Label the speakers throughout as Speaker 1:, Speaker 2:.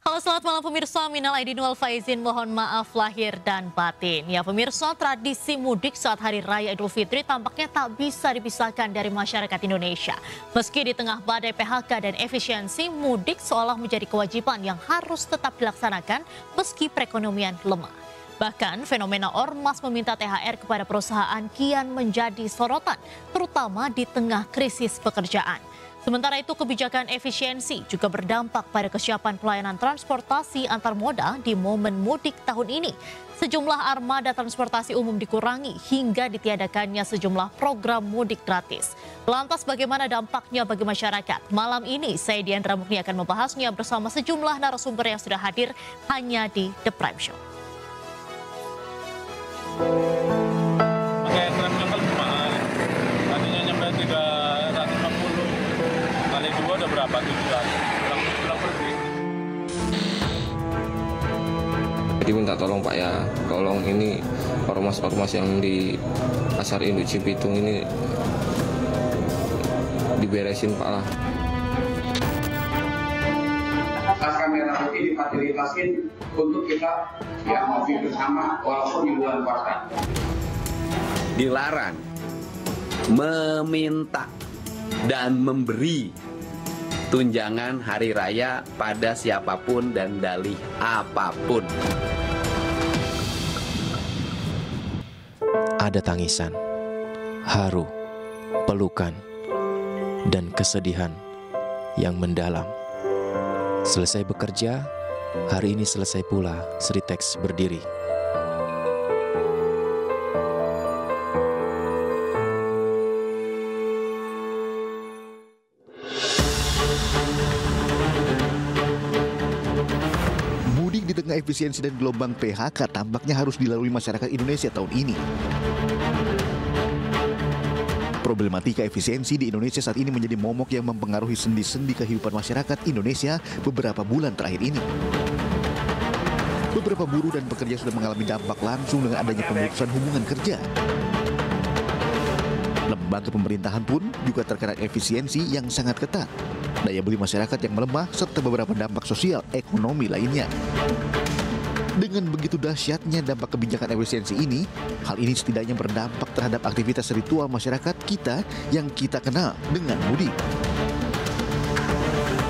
Speaker 1: Halo, selamat malam pemirsa. Minal aidin wal faizin, mohon maaf lahir dan batin. Ya pemirsa, tradisi mudik saat Hari Raya Idul Fitri tampaknya tak bisa dipisahkan dari masyarakat Indonesia. Meski di tengah badai PHK dan efisiensi, mudik seolah menjadi kewajiban yang harus tetap dilaksanakan meski perekonomian lemah. Bahkan fenomena ormas meminta THR kepada perusahaan kian menjadi sorotan, terutama di tengah krisis pekerjaan. Sementara itu, kebijakan efisiensi juga berdampak pada kesiapan pelayanan transportasi antar moda di momen mudik tahun ini. Sejumlah armada transportasi umum dikurangi hingga ditiadakannya sejumlah program mudik gratis. Lantas bagaimana dampaknya bagi masyarakat? Malam ini saya Diandra Mukni akan membahasnya bersama sejumlah narasumber yang sudah hadir hanya di The Prime Show.
Speaker 2: Pakai tram lokal mahal. Tadinya nyampe 350 kali 2 udah berapa? 700. Pulang pergi.
Speaker 3: Jadi minta tolong Pak ya, tolong ini ormas-ormas yang di Pasar Induk Cibitung ini diberesin Pak lah.
Speaker 4: Pasca merah putih difasilitasin untuk kita ngopi bersama walaupun di bulan puasa.
Speaker 5: Dilarang meminta dan memberi tunjangan hari raya pada siapapun dan dalih apapun.
Speaker 6: Ada tangisan, haru, pelukan, dan kesedihan yang mendalam. Selesai bekerja, hari ini selesai pula Sritex berdiri.
Speaker 7: Mudik di tengah efisiensi dan gelombang PHK tampaknya harus dilalui masyarakat Indonesia tahun ini. Problematika efisiensi di Indonesia saat ini menjadi momok yang mempengaruhi sendi-sendi kehidupan masyarakat Indonesia beberapa bulan terakhir ini. Beberapa buruh dan pekerja sudah mengalami dampak langsung dengan adanya pemutusan hubungan kerja. Lembaga pemerintahan pun juga terkena efisiensi yang sangat ketat, daya beli masyarakat yang melemah, serta beberapa dampak sosial ekonomi lainnya. Dengan begitu dahsyatnya dampak kebijakan efisiensi ini, hal ini setidaknya berdampak terhadap aktivitas ritual masyarakat kita yang kita kenal dengan mudik.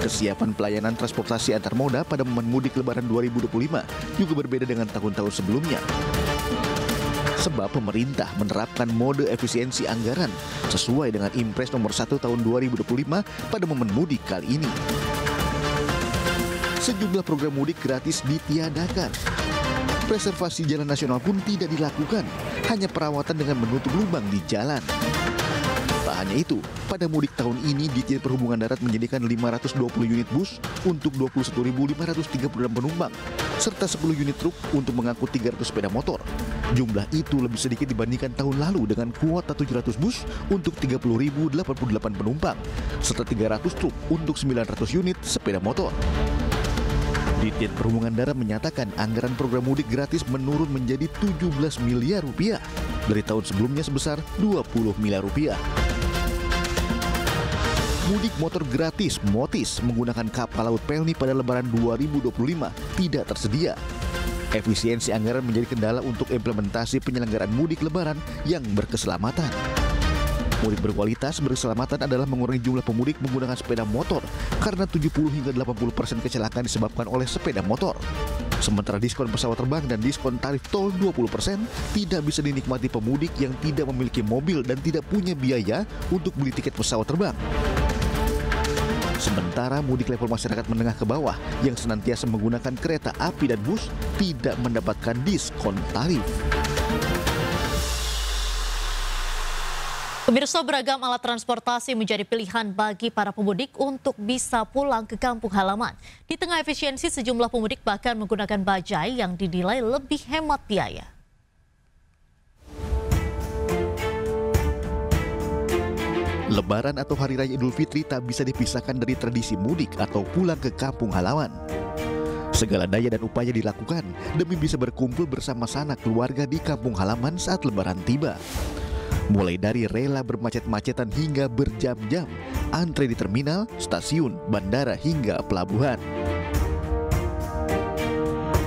Speaker 7: Kesiapan pelayanan transportasi antar moda pada momen mudik Lebaran 2025 juga berbeda dengan tahun-tahun sebelumnya. Sebab pemerintah menerapkan mode efisiensi anggaran sesuai dengan Impres nomor 1 tahun 2025 pada momen mudik kali ini. Sejumlah program mudik gratis ditiadakan. Preservasi jalan nasional pun tidak dilakukan, hanya perawatan dengan menutup lubang di jalan. Tak hanya itu, pada mudik tahun ini Ditjen Perhubungan Darat menyediakan 520 unit bus untuk 21.536 penumpang, serta 10 unit truk untuk mengangkut 300 sepeda motor. Jumlah itu lebih sedikit dibandingkan tahun lalu dengan kuota 700 bus untuk 30.088 penumpang, serta 300 truk untuk 900 unit sepeda motor. Ditjen Perhubungan Darat menyatakan anggaran program mudik gratis menurun menjadi 17 miliar rupiah dari tahun sebelumnya sebesar 20 miliar rupiah. Mudik motor gratis Motis menggunakan kapal laut Pelni pada Lebaran 2025 tidak tersedia. Efisiensi anggaran menjadi kendala untuk implementasi penyelenggaraan mudik Lebaran yang berkeselamatan. Mudik berkualitas berkeselamatan adalah mengurangi jumlah pemudik menggunakan sepeda motor karena 70 hingga 80% kecelakaan disebabkan oleh sepeda motor. Sementara diskon pesawat terbang dan diskon tarif tol 20% tidak bisa dinikmati pemudik yang tidak memiliki mobil dan tidak punya biaya untuk beli tiket pesawat terbang. Sementara mudik level masyarakat menengah ke bawah yang senantiasa menggunakan kereta api dan bus tidak mendapatkan diskon tarif.
Speaker 1: Pemirsa, beragam alat transportasi menjadi pilihan bagi para pemudik untuk bisa pulang ke kampung halaman. Di tengah efisiensi, sejumlah pemudik bahkan menggunakan bajai yang dinilai lebih hemat biaya.
Speaker 7: Lebaran atau Hari Raya Idul Fitri tak bisa dipisahkan dari tradisi mudik atau pulang ke kampung halaman. Segala daya dan upaya dilakukan demi bisa berkumpul bersama sanak keluarga di kampung halaman saat Lebaran tiba. Mulai dari rela bermacet-macetan hingga berjam-jam, antre di terminal, stasiun, bandara hingga pelabuhan.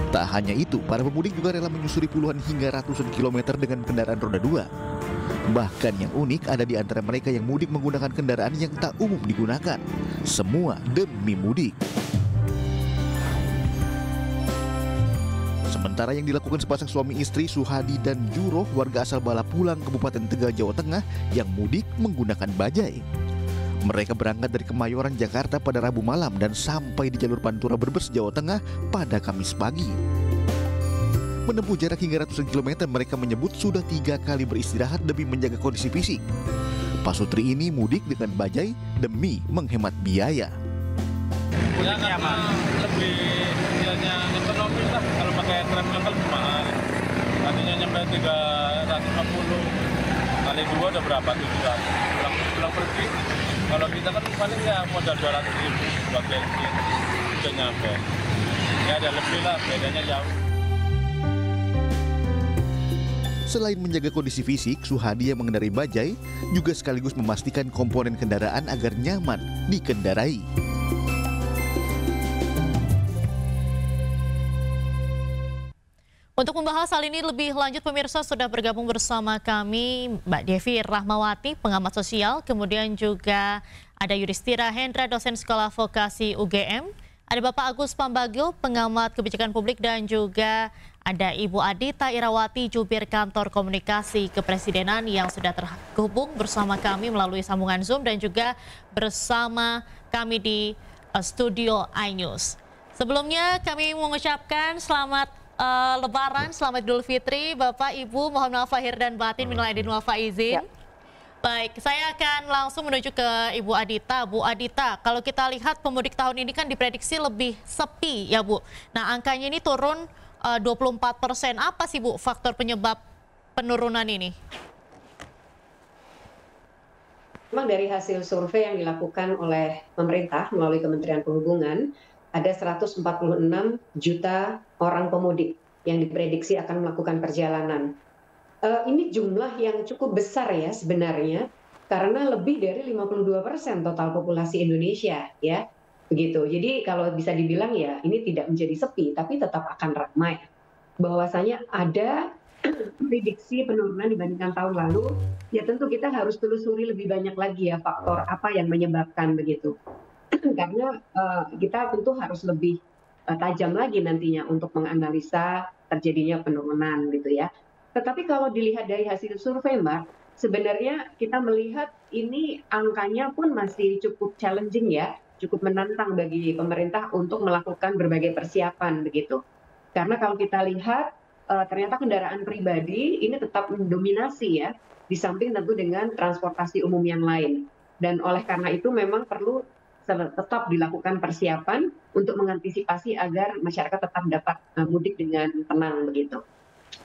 Speaker 7: Tak hanya itu, para pemudik juga rela menyusuri puluhan hingga ratusan kilometer dengan kendaraan roda 2. Bahkan yang unik ada di antara mereka yang mudik menggunakan kendaraan yang tak umum digunakan. Semua demi mudik. Sementara yang dilakukan sepasang suami istri Suhadi dan Juroh, warga asal Balapulang, Kabupaten Tegal, Jawa Tengah, yang mudik menggunakan bajai. Mereka berangkat dari Kemayoran, Jakarta pada Rabu malam dan sampai di jalur Pantura Brebes, Jawa Tengah pada Kamis pagi. Menempuh jarak hingga ratusan kilometer, mereka menyebut sudah 3 kali beristirahat demi menjaga kondisi fisik. Pasutri ini mudik dengan bajai demi menghemat biaya.
Speaker 2: Ya karena lebih biayanya ekonomis lah, kalau pakai travel kan lebih mahal. Tadinya nyampe 350 kali 2 udah berapa, 700 pulang pergi. Kalau kita kan paling ya modal 200.000 buat bensin udah nyampe. Ya ada lebih lah, bedanya jauh.
Speaker 7: Selain menjaga kondisi fisik, Suhadi yang mengendarai bajai juga sekaligus memastikan komponen kendaraan agar nyaman dikendarai.
Speaker 1: Untuk membahas hal ini lebih lanjut, pemirsa, sudah bergabung bersama kami Mbak Devi Rahmawati, pengamat sosial, kemudian juga ada Yudhistira Hendra, dosen Sekolah Vokasi UGM, ada Bapak Agus Pambagio, pengamat kebijakan publik, dan juga ada Ibu Adita Irawati, jubir Kantor Komunikasi Kepresidenan yang sudah terhubung bersama kami melalui sambungan Zoom dan juga bersama kami di studio iNews. Sebelumnya kami mengucapkan selamat Lebaran, selamat Idul Fitri, Bapak, Ibu, mohon maaf lahir dan batin, minal aidin wal faizin. Baik, saya akan langsung menuju ke Ibu Adita. Bu Adita, kalau kita lihat pemudik tahun ini kan diprediksi lebih sepi ya Bu. Nah, angkanya ini turun 24%. Apa sih Bu faktor penyebab penurunan ini?
Speaker 8: Memang dari hasil survei yang dilakukan oleh pemerintah melalui Kementerian Perhubungan, ada 146 juta orang pemudik yang diprediksi akan melakukan perjalanan. Ini jumlah yang cukup besar ya sebenarnya, karena lebih dari 52% total populasi Indonesia ya, begitu. Jadi kalau bisa dibilang ya ini tidak menjadi sepi, tapi tetap akan ramai. Bahwasanya ada prediksi penurunan dibandingkan tahun lalu, ya tentu kita harus telusuri lebih banyak lagi ya faktor apa yang menyebabkan begitu. Karena kita tentu harus lebih tajam lagi nantinya untuk menganalisa terjadinya penurunan gitu ya. Tetapi kalau dilihat dari hasil survei Mbak, sebenarnya kita melihat ini angkanya pun masih cukup challenging ya, cukup menantang bagi pemerintah untuk melakukan berbagai persiapan begitu. Karena kalau kita lihat ternyata kendaraan pribadi ini tetap mendominasi ya, di samping tentu dengan transportasi umum yang lain. Dan oleh karena itu memang perlu tetap dilakukan persiapan untuk mengantisipasi agar masyarakat tetap dapat mudik dengan tenang begitu.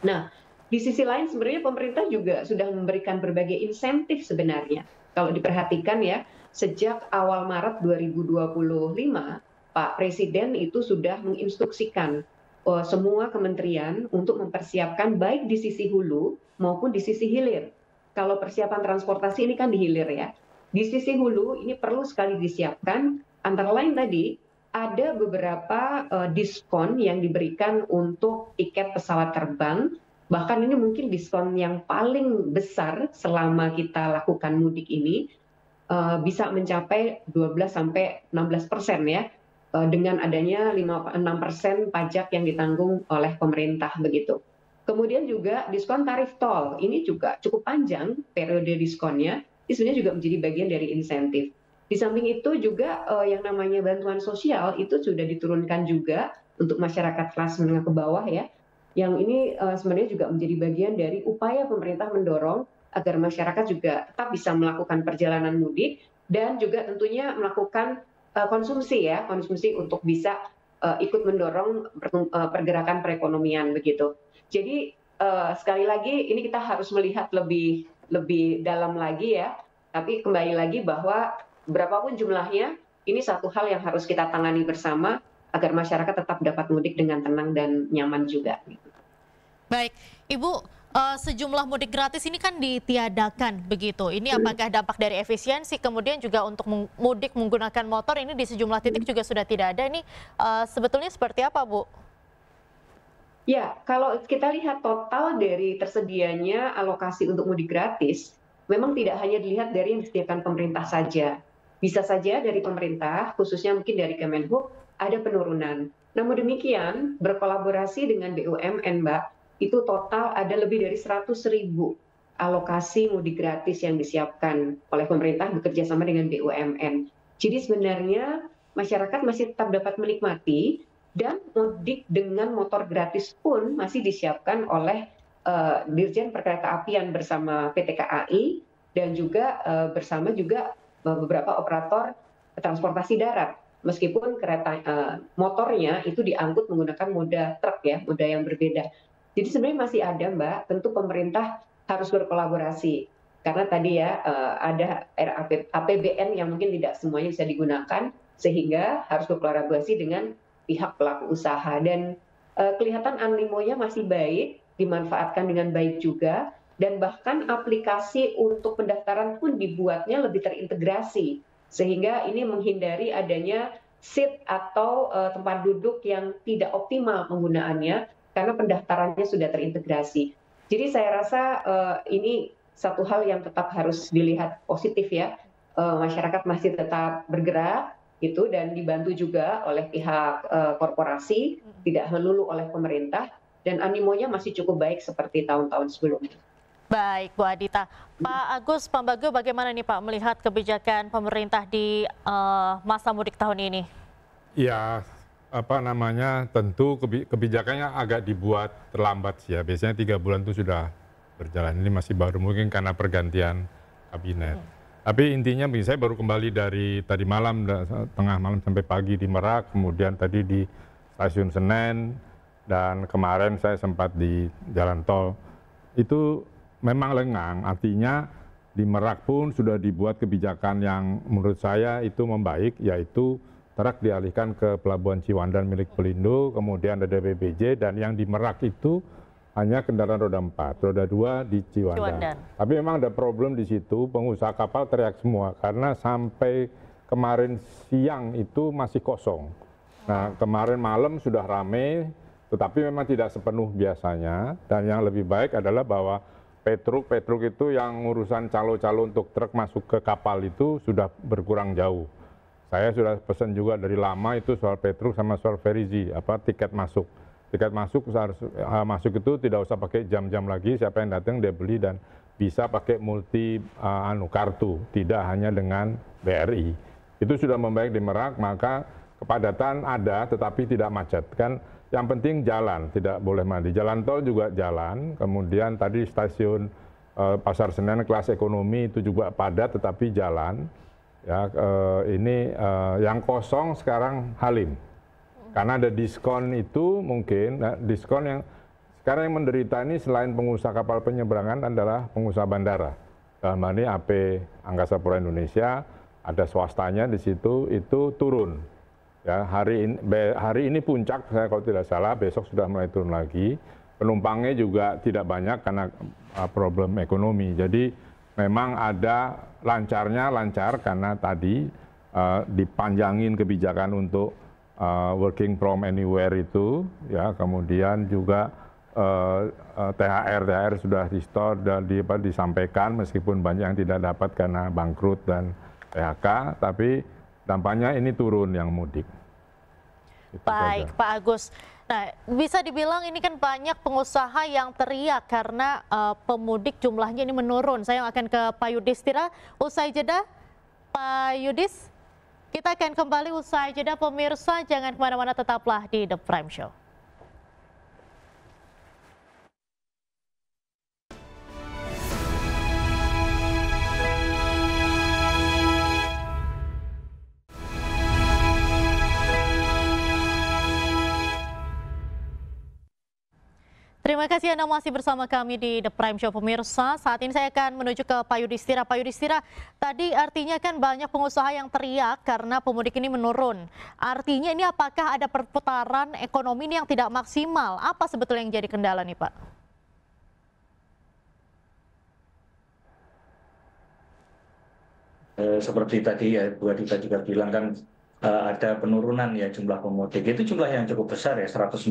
Speaker 8: Nah, di sisi lain sebenarnya pemerintah juga sudah memberikan berbagai insentif sebenarnya. Kalau diperhatikan ya, sejak awal Maret 2025, Pak Presiden itu sudah menginstruksikan semua kementerian untuk mempersiapkan baik di sisi hulu maupun di sisi hilir. Kalau persiapan transportasi ini kan di hilir ya. Di sisi hulu ini perlu sekali disiapkan, antara lain tadi ada beberapa diskon yang diberikan untuk tiket pesawat terbang, bahkan ini mungkin diskon yang paling besar selama kita lakukan mudik ini, bisa mencapai 12-16% ya, dengan adanya 6% pajak yang ditanggung oleh pemerintah begitu. Kemudian juga diskon tarif tol, ini juga cukup panjang periode diskonnya. Ini sebenarnya juga menjadi bagian dari insentif. Di samping itu juga yang namanya bantuan sosial itu sudah diturunkan juga untuk masyarakat kelas menengah ke bawah ya. Yang ini sebenarnya juga menjadi bagian dari upaya pemerintah mendorong agar masyarakat juga tetap bisa melakukan perjalanan mudik dan juga tentunya melakukan konsumsi ya, konsumsi untuk bisa ikut mendorong pergerakan perekonomian begitu. Jadi sekali lagi ini kita harus melihat lebih dalam lagi ya, tapi kembali lagi bahwa berapapun jumlahnya, ini satu hal yang harus kita tangani bersama agar masyarakat tetap dapat mudik dengan tenang dan nyaman juga.
Speaker 1: Baik, Ibu, sejumlah mudik gratis ini kan ditiadakan begitu. Ini apakah dampak dari efisiensi, kemudian juga untuk mudik menggunakan motor ini di sejumlah titik juga sudah tidak ada. Ini sebetulnya seperti apa, Bu?
Speaker 8: Ya, kalau kita lihat total dari tersedianya alokasi untuk mudik gratis, memang tidak hanya dilihat dari yang disediakan pemerintah saja. Bisa saja dari pemerintah, khususnya mungkin dari Kemenhub, ada penurunan. Namun demikian, berkolaborasi dengan BUMN, Mbak, itu total ada lebih dari 100.000 alokasi mudik gratis yang disiapkan oleh pemerintah bekerja sama dengan BUMN. Jadi sebenarnya masyarakat masih tetap dapat menikmati, dan mudik dengan motor gratis pun masih disiapkan oleh Dirjen Perkeretaapian bersama PT KAI dan juga bersama juga beberapa operator transportasi darat. Meskipun kereta motornya itu diangkut menggunakan moda truk ya, moda yang berbeda. Jadi sebenarnya masih ada, Mbak. Tentu pemerintah harus berkolaborasi karena tadi ya ada APBN yang mungkin tidak semuanya bisa digunakan, sehingga harus berkolaborasi dengan pihak pelaku usaha, dan kelihatan animonya masih baik, dimanfaatkan dengan baik juga, dan bahkan aplikasi untuk pendaftaran pun dibuatnya lebih terintegrasi, sehingga ini menghindari adanya seat atau tempat duduk yang tidak optimal penggunaannya karena pendaftarannya sudah terintegrasi. Jadi saya rasa ini satu hal yang tetap harus dilihat positif ya, masyarakat masih tetap bergerak itu dan dibantu juga oleh pihak korporasi, tidak melulu oleh pemerintah, dan animonya masih cukup baik seperti tahun-tahun sebelumnya.
Speaker 1: Baik, Bu Adita. Pak Agus Pambagio, bagaimana nih Pak melihat kebijakan pemerintah di masa mudik tahun ini?
Speaker 9: Ya, tentu kebijakannya agak dibuat terlambat sih ya. Biasanya 3 bulan itu sudah berjalan. Ini masih baru mungkin karena pergantian kabinet. Tapi intinya saya baru kembali dari tadi malam, tengah malam sampai pagi di Merak, kemudian tadi di stasiun Senen, dan kemarin saya sempat di jalan tol. Itu memang lengang, artinya di Merak pun sudah dibuat kebijakan yang menurut saya itu membaik, yaitu truk dialihkan ke Pelabuhan Ciwandan milik Pelindo, kemudian ada BPJ, dan yang di Merak itu hanya kendaraan roda 4, roda 2 di Ciwandan. Tapi memang ada problem di situ, pengusaha kapal teriak semua karena sampai kemarin siang itu masih kosong. Nah, kemarin malam sudah ramai, tetapi memang tidak sepenuh biasanya. Dan yang lebih baik adalah bahwa Petruk itu yang urusan calo-calo untuk truk masuk ke kapal itu sudah berkurang jauh. Saya sudah pesan juga dari lama itu soal Petruk sama soal Ferizi, tiket masuk. Tiket masuk masuk itu tidak usah pakai jam-jam lagi, siapa yang datang dia beli dan bisa pakai multi kartu, tidak hanya dengan BRI. Itu sudah membaik di Merak, maka kepadatan ada tetapi tidak macet. Kan yang penting jalan, tidak boleh mati. Jalan tol juga jalan, kemudian tadi stasiun Pasar Senen kelas ekonomi itu juga padat tetapi jalan. Ya, ini yang kosong sekarang Halim. Karena ada diskon itu mungkin, diskon yang sekarang yang menderita ini selain pengusaha kapal penyeberangan adalah pengusaha bandara. Dalam hal ini AP Angkasa Pura Indonesia, ada swastanya di situ, itu turun. Ya, hari ini puncak, saya kalau tidak salah, besok sudah mulai turun lagi. Penumpangnya juga tidak banyak karena problem ekonomi. Jadi memang ada lancar karena tadi dipanjangin kebijakan untuk working from anywhere itu, ya, kemudian juga THR sudah di-store dan disampaikan meskipun banyak yang tidak dapat karena bangkrut dan PHK, tapi dampaknya ini turun yang mudik.
Speaker 1: Baik, Pak Agus. Nah, bisa dibilang ini kan banyak pengusaha yang teriak karena pemudik jumlahnya ini menurun. Saya akan ke Pak Yudhistira usai jeda. Pak Yudhis, kita akan kembali usai jeda. Pemirsa, jangan kemana-mana, tetaplah di The Prime Show. Terima kasih Anda masih bersama kami di The Prime Show, pemirsa. Saat ini saya akan menuju ke Pak Yudhistira. Pak Yudhistira, tadi artinya kan banyak pengusaha yang teriak karena pemudik ini menurun. Artinya ini apakah ada perputaran ekonomi ini yang tidak maksimal? Apa sebetulnya yang jadi kendala nih Pak?
Speaker 10: Seperti tadi ya Bu Adita juga bilang kan ada penurunan ya jumlah pemudik. Itu jumlah yang cukup besar ya, 140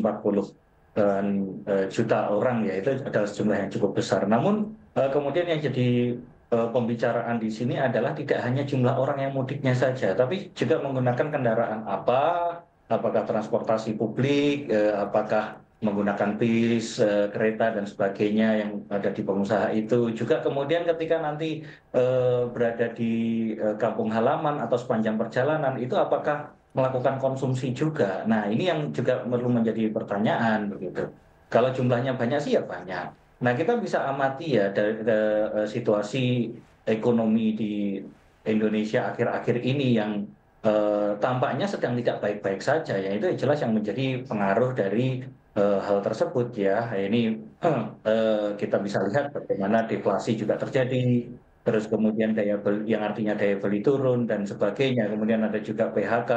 Speaker 10: juta orang ya, itu adalah jumlah yang cukup besar. Namun kemudian yang jadi pembicaraan di sini adalah tidak hanya jumlah orang yang mudiknya saja, tapi juga menggunakan kendaraan apa, apakah transportasi publik, apakah menggunakan bis, kereta dan sebagainya yang ada di pengusaha itu. Juga kemudian ketika nanti berada di kampung halaman atau sepanjang perjalanan itu apakah melakukan konsumsi juga. Nah, ini yang juga perlu menjadi pertanyaan begitu. Kalau jumlahnya banyak sih ya banyak. Nah, kita bisa amati ya dari situasi ekonomi di Indonesia akhir-akhir ini yang tampaknya sedang tidak baik-baik saja. Ya, itu jelas yang menjadi pengaruh dari hal tersebut ya. Ini kita bisa lihat bagaimana deflasi juga terjadi. Terus kemudian daya beli, yang artinya daya beli turun dan sebagainya. Kemudian ada juga PHK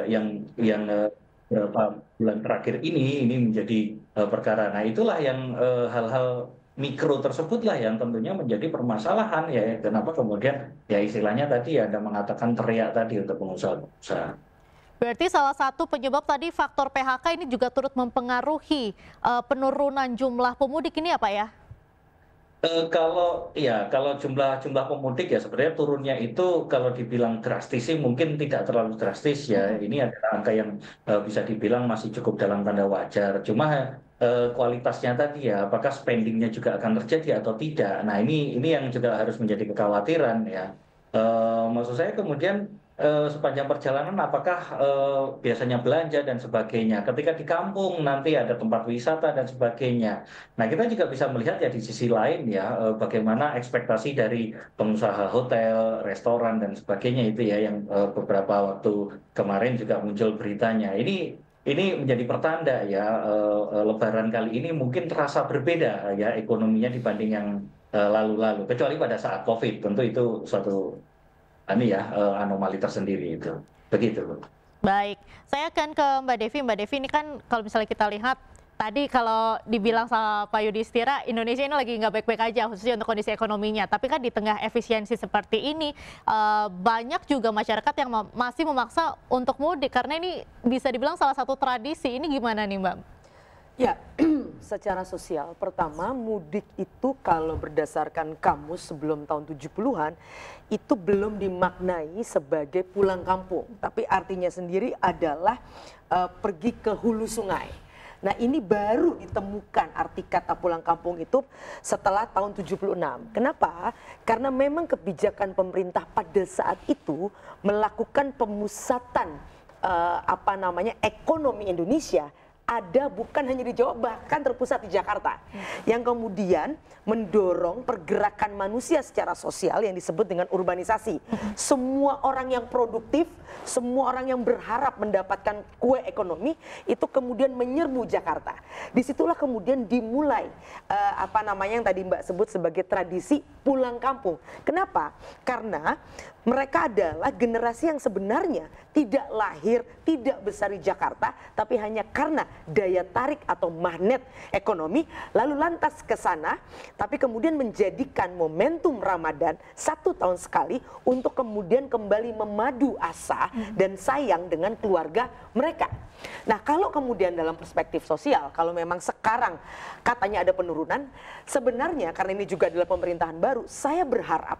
Speaker 10: yang beberapa bulan terakhir ini menjadi perkara. Nah, itulah yang hal-hal mikro tersebutlah yang tentunya menjadi permasalahan ya. Kenapa kemudian ya istilahnya tadi Anda mengatakan teriak tadi untuk pengusaha-pengusaha.
Speaker 1: Berarti salah satu penyebab tadi faktor PHK ini juga turut mempengaruhi penurunan jumlah pemudik ini ya Pak ya?
Speaker 10: Kalau jumlah pemudik ya sebenarnya turunnya itu kalau dibilang drastis sih mungkin tidak terlalu drastis ya. Ini adalah angka yang bisa dibilang masih cukup dalam tanda wajar. Cuma kualitasnya tadi ya, apakah spendingnya juga akan terjadi atau tidak. Nah, ini yang juga harus menjadi kekhawatiran ya. Maksud saya kemudian sepanjang perjalanan apakah biasanya belanja dan sebagainya. Ketika di kampung nanti ada tempat wisata dan sebagainya. Nah, kita juga bisa melihat ya di sisi lain ya bagaimana ekspektasi dari pengusaha hotel, restoran dan sebagainya itu ya yang beberapa waktu kemarin juga muncul beritanya. Ini menjadi pertanda ya Lebaran kali ini mungkin terasa berbeda ya ekonominya dibanding yang lalu-lalu. Kecuali pada saat COVID, tentu itu suatu anomali tersendiri itu. Begitu.
Speaker 1: Baik, saya akan ke Mbak Devi. Mbak Devi ini kan kalau misalnya kita lihat tadi kalau dibilang sama Pak Yudhistira, Indonesia ini lagi nggak baik-baik aja khususnya untuk kondisi ekonominya. Tapi kan di tengah efisiensi seperti ini banyak juga masyarakat yang masih memaksa untuk mudik karena ini bisa dibilang salah satu tradisi. Ini gimana nih Mbak?
Speaker 11: Ya, secara sosial, pertama mudik itu kalau berdasarkan kamus sebelum tahun 70-an, itu belum dimaknai sebagai pulang kampung. Tapi artinya sendiri adalah pergi ke hulu sungai. Nah, ini baru ditemukan arti kata pulang kampung itu setelah tahun 76. Kenapa? Karena memang kebijakan pemerintah pada saat itu melakukan pemusatan ekonomi Indonesia ada bukan hanya di Jawa, bahkan terpusat di Jakarta. Yang kemudian mendorong pergerakan manusia secara sosial yang disebut dengan urbanisasi. Semua orang yang produktif, semua orang yang berharap mendapatkan kue ekonomi itu kemudian menyerbu Jakarta. Disitulah kemudian dimulai yang tadi Mbak sebut sebagai tradisi pulang kampung. Kenapa? Karena mereka adalah generasi yang sebenarnya tidak lahir, tidak besar di Jakarta, tapi hanya karena daya tarik atau magnet ekonomi, lalu lantas ke sana, tapi kemudian menjadikan momentum Ramadan 1 tahun sekali untuk kemudian kembali memadu asa dan sayang dengan keluarga mereka. Nah, kalau kemudian dalam perspektif sosial, kalau memang sekarang katanya ada penurunan, sebenarnya karena ini juga adalah pemerintahan baru, saya berharap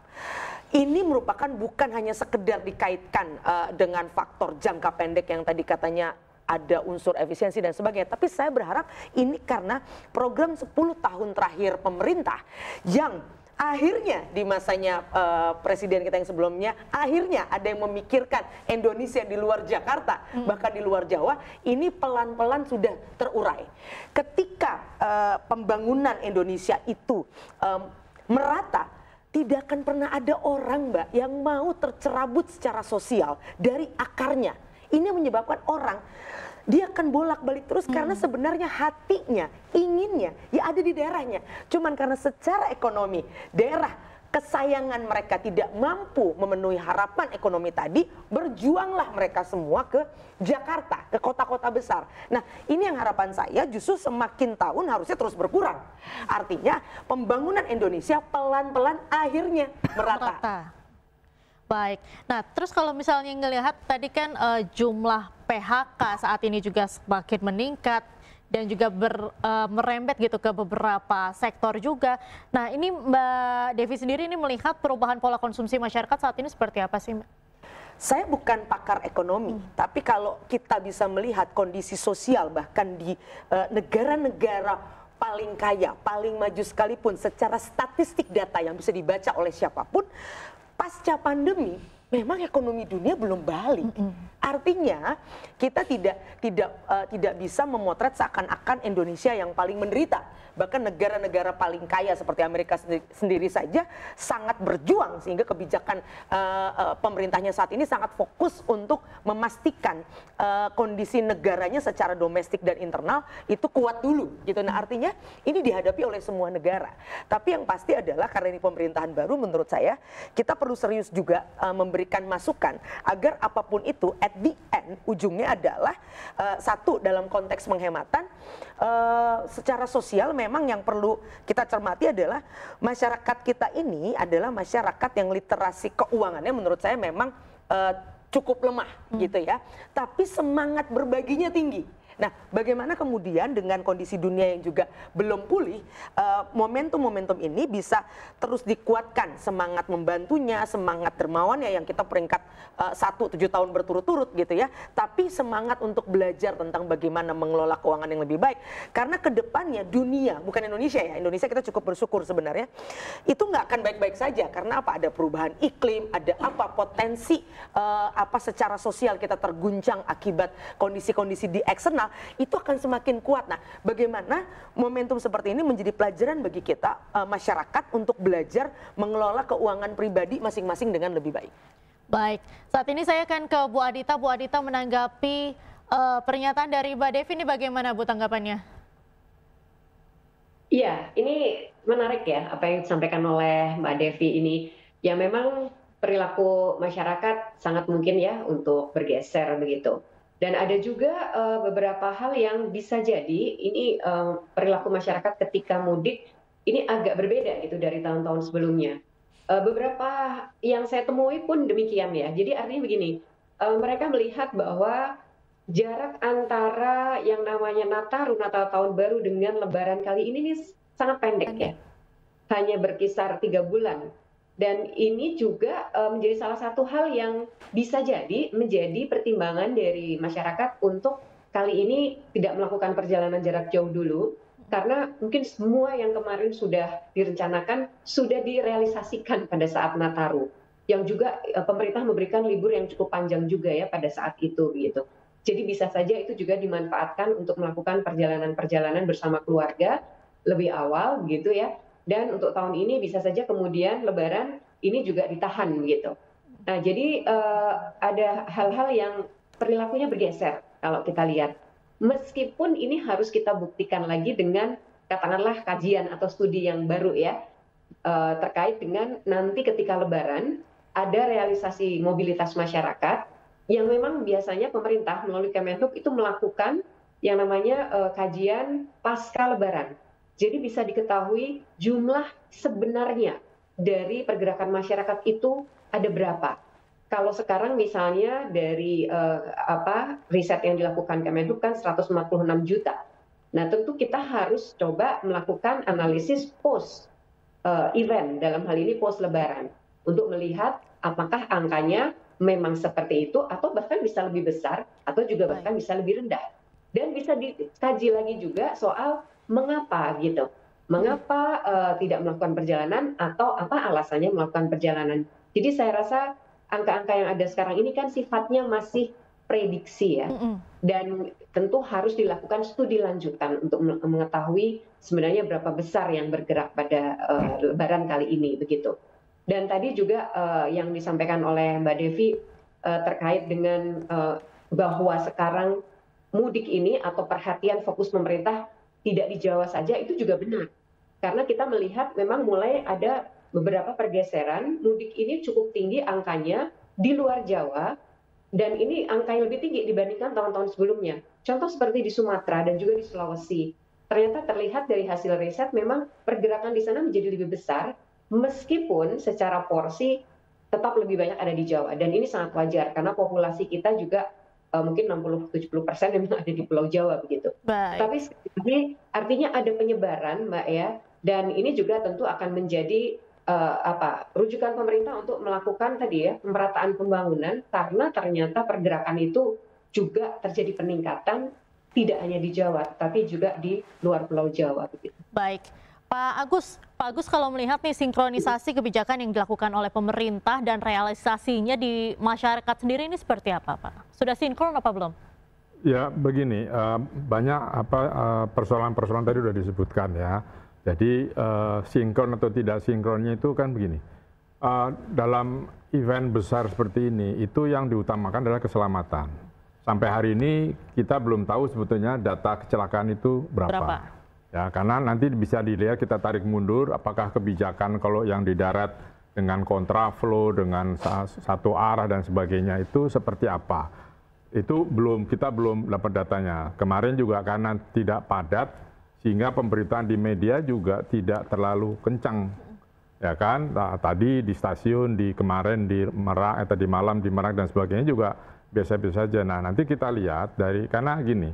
Speaker 11: ini merupakan bukan hanya sekedar dikaitkan dengan faktor jangka pendek yang tadi katanya ada unsur efisiensi dan sebagainya. Tapi saya berharap ini karena program 10 tahun terakhir pemerintah yang akhirnya di masanya presiden kita yang sebelumnya, akhirnya ada yang memikirkan Indonesia di luar Jakarta, bahkan di luar Jawa, ini pelan-pelan sudah terurai. Ketika pembangunan Indonesia itu merata, tidak akan pernah ada orang, Mbak, yang mau tercerabut secara sosial dari akarnya. Ini menyebabkan orang, dia akan bolak-balik terus karena sebenarnya hatinya, inginnya, ya ada di daerahnya. Cuman karena secara ekonomi, daerah kesayangan mereka tidak mampu memenuhi harapan ekonomi tadi, berjuanglah mereka semua ke Jakarta, ke kota-kota besar. Nah, ini yang harapan saya justru semakin tahun harusnya terus berkurang. Artinya pembangunan Indonesia pelan-pelan akhirnya merata.
Speaker 1: Baik, nah terus kalau misalnya ngelihat tadi kan jumlah PHK saat ini juga semakin meningkat. dan juga merembet gitu ke beberapa sektor juga. Nah, ini Mbak Devi sendiri ini melihat perubahan pola konsumsi masyarakat saat ini seperti apa sih, Mbak?
Speaker 11: Saya bukan pakar ekonomi, tapi kalau kita bisa melihat kondisi sosial bahkan di negara-negara paling kaya, paling maju sekalipun secara statistik data yang bisa dibaca oleh siapapun, pasca pandemi memang ekonomi dunia belum balik. Artinya kita tidak bisa memotret seakan-akan Indonesia yang paling menderita. Bahkan negara-negara paling kaya seperti Amerika sendiri saja sangat berjuang sehingga kebijakan pemerintahnya saat ini sangat fokus untuk memastikan kondisi negaranya secara domestik dan internal itu kuat dulu gitu. Nah, artinya ini dihadapi oleh semua negara. Tapi yang pasti adalah karena ini pemerintahan baru, menurut saya kita perlu serius juga memberikan masukan agar apapun itu at the end ujungnya adalah satu, dalam konteks penghematan secara sosial memang yang perlu kita cermati adalah masyarakat kita ini adalah masyarakat yang literasi keuangannya menurut saya memang cukup lemah gitu ya, tapi semangat berbaginya tinggi. Nah, bagaimana kemudian dengan kondisi dunia yang juga belum pulih, momentum-momentum ini bisa terus dikuatkan, semangat membantunya, semangat dermawannya yang kita peringkat 7 tahun berturut-turut gitu ya, tapi semangat untuk belajar tentang bagaimana mengelola keuangan yang lebih baik. Karena kedepannya dunia, bukan Indonesia ya, Indonesia kita cukup bersyukur sebenarnya, itu nggak akan baik-baik saja. Karena apa? Ada perubahan iklim, ada apa potensi apa secara sosial kita terguncang akibat kondisi-kondisi di eksternal, itu akan semakin kuat. Nah, bagaimana momentum seperti ini menjadi pelajaran bagi kita masyarakat untuk belajar mengelola keuangan pribadi masing-masing dengan lebih baik.
Speaker 1: Baik, saat ini saya akan ke Bu Adita. Bu Adita menanggapi pernyataan dari Mbak Devi, ini bagaimana Bu tanggapannya?
Speaker 8: Iya, ini menarik ya apa yang disampaikan oleh Mbak Devi ini. Ya memang perilaku masyarakat sangat mungkin ya untuk bergeser begitu. Dan ada juga beberapa hal yang bisa jadi ini perilaku masyarakat ketika mudik ini agak berbeda gitu dari tahun-tahun sebelumnya. Beberapa yang saya temui pun demikian ya. Jadi artinya begini, mereka melihat bahwa jarak antara yang namanya Natal tahun baru dengan Lebaran kali ini nih sangat pendek ya. Hanya berkisar 3 bulan. Dan ini juga menjadi salah satu hal yang bisa jadi menjadi pertimbangan dari masyarakat untuk kali ini tidak melakukan perjalanan jarak jauh dulu, karena mungkin semua yang kemarin sudah direncanakan sudah direalisasikan pada saat Nataru, yang juga pemerintah memberikan libur yang cukup panjang juga ya pada saat itu gitu. Jadi bisa saja itu juga dimanfaatkan untuk melakukan perjalanan-perjalanan bersama keluarga lebih awal gitu ya. Dan untuk tahun ini bisa saja kemudian Lebaran ini juga ditahan gitu. Nah, jadi ada hal-hal yang perilakunya bergeser kalau kita lihat. Meskipun ini harus kita buktikan lagi dengan katakanlah kajian atau studi yang baru ya, terkait dengan nanti ketika Lebaran ada realisasi mobilitas masyarakat yang memang biasanya pemerintah melalui Kemenhub itu melakukan yang namanya kajian pasca Lebaran. Jadi bisa diketahui jumlah sebenarnya dari pergerakan masyarakat itu ada berapa. Kalau sekarang misalnya dari riset yang dilakukan Kemenhub kan 146 juta. Nah, tentu kita harus coba melakukan analisis post event, dalam hal ini post Lebaran, untuk melihat apakah angkanya memang seperti itu atau bahkan bisa lebih besar atau juga bahkan bisa lebih rendah. Dan bisa dikaji lagi juga soal mengapa gitu, mengapa tidak melakukan perjalanan atau apa alasannya melakukan perjalanan. Jadi saya rasa angka-angka yang ada sekarang ini kan sifatnya masih prediksi ya, dan tentu harus dilakukan studi lanjutan untuk mengetahui sebenarnya berapa besar yang bergerak pada Lebaran kali ini begitu. Dan tadi juga yang disampaikan oleh Mbak Devi terkait dengan bahwa sekarang mudik ini atau perhatian fokus pemerintah tidak di Jawa saja, itu juga benar. Karena kita melihat memang mulai ada beberapa pergeseran, mudik ini cukup tinggi angkanya di luar Jawa, dan ini angka yang lebih tinggi dibandingkan tahun-tahun sebelumnya. Contoh seperti di Sumatera dan juga di Sulawesi. Ternyata terlihat dari hasil riset memang pergerakan di sana menjadi lebih besar, meskipun secara porsi tetap lebih banyak ada di Jawa. Dan ini sangat wajar, karena populasi kita juga mungkin 60-70% memang ada di Pulau Jawa begitu.
Speaker 1: Baik.
Speaker 8: Tapi ini artinya ada penyebaran, Mbak ya, dan ini juga tentu akan menjadi rujukan pemerintah untuk melakukan tadi ya pemerataan pembangunan, karena ternyata pergerakan itu juga terjadi peningkatan tidak hanya di Jawa, tapi juga di luar Pulau Jawa begitu.
Speaker 1: Baik. Pak Agus kalau melihat nih sinkronisasi kebijakan yang dilakukan oleh pemerintah dan realisasinya di masyarakat sendiri ini seperti apa, Pak? Sudah sinkron apa belum?
Speaker 9: Ya begini, banyak persoalan-persoalan tadi sudah disebutkan ya. Jadi sinkron atau tidak sinkronnya itu kan begini. Dalam event besar seperti ini itu yang diutamakan adalah keselamatan. Sampai hari ini kita belum tahu sebetulnya data kecelakaan itu berapa. Ya, karena nanti bisa dilihat, kita tarik mundur apakah kebijakan kalau yang di darat dengan kontraflow, dengan satu arah dan sebagainya itu seperti apa. Itu kita belum dapat datanya. Kemarin juga karena tidak padat sehingga pemberitaan di media juga tidak terlalu kencang. Ya kan, tadi di stasiun, kemarin di Merak, tadi malam di Merak dan sebagainya juga biasa-biasa saja. Nah, nanti kita lihat karena gini,